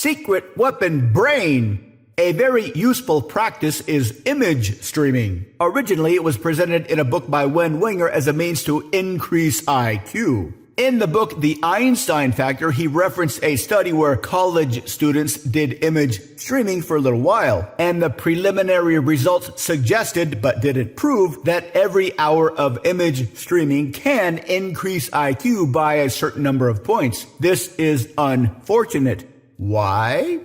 secret weapon brain. A very useful practice is image streaming. Originally, it was presented in a book by Wen Winger as a means to increase IQ. In the book, The Einstein Factor, he referenced a study where college students did image streaming for a little while, and the preliminary results suggested, but didn't prove, that every hour of image streaming can increase IQ by a certain number of points. This is unfortunate. Why?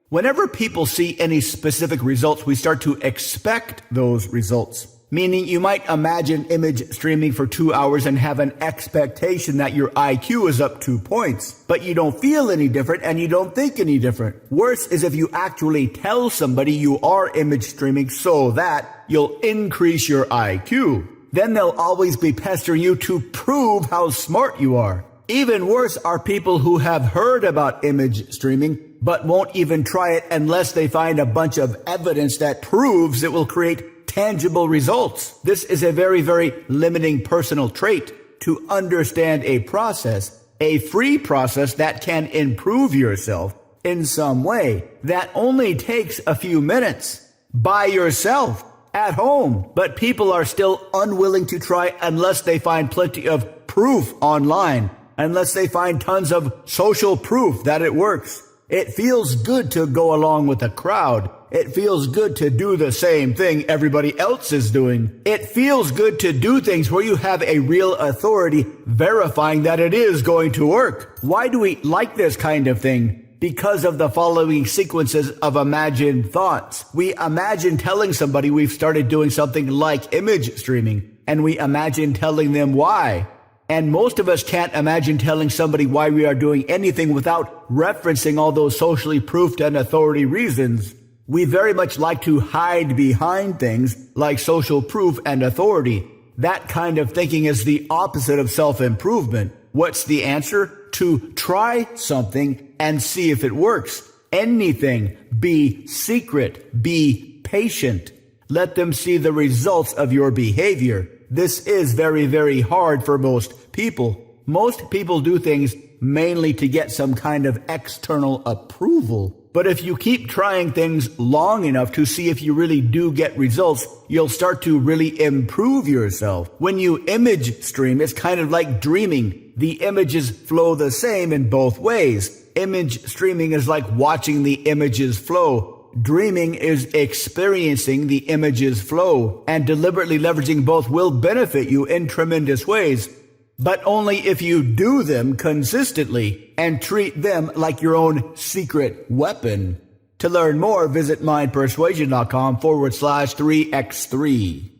Whenever people see any specific results, we start to expect those results. Meaning you might imagine image streaming for 2 hours and have an expectation that your IQ is up 2 points, but you don't feel any different and you don't think any different. Worse is if you actually tell somebody you are image streaming so that you'll increase your IQ. Then they'll always be pestering you to prove how smart you are. Even worse are people who have heard about image streaming but won't even try it unless they find a bunch of evidence that proves it will create tangible results. This is a very, very limiting personal trait to understand a process, a free process that can improve yourself in some way that only takes a few minutes by yourself at home. But people are still unwilling to try unless they find plenty of proof online, unless they find tons of social proof that it works. It feels good to go along with the crowd. It feels good to do the same thing everybody else is doing. It feels good to do things where you have a real authority verifying that it is going to work. Why do we like this kind of thing? Because of the following sequences of imagined thoughts. We imagine telling somebody we've started doing something like image streaming, and we imagine telling them why. And most of us can't imagine telling somebody why we are doing anything without referencing all those socially proofed and authority reasons. We very much like to hide behind things like social proof and authority. That kind of thinking is the opposite of self-improvement. What's the answer? To try something and see if it works. Anything. Be secret. Be patient. Let them see the results of your behavior. This is very, very hard for most people. Most people do things mainly to get some kind of external approval. But if you keep trying things long enough to see if you really do get results, you'll start to really improve yourself. When you image stream, it's kind of like dreaming. The images flow the same in both ways. Image streaming is like watching the images flow. Dreaming is experiencing the images flow, and deliberately leveraging both will benefit you in tremendous ways, but only if you do them consistently and treat them like your own secret weapon. To learn more, visit mindpersuasion.com/3x3.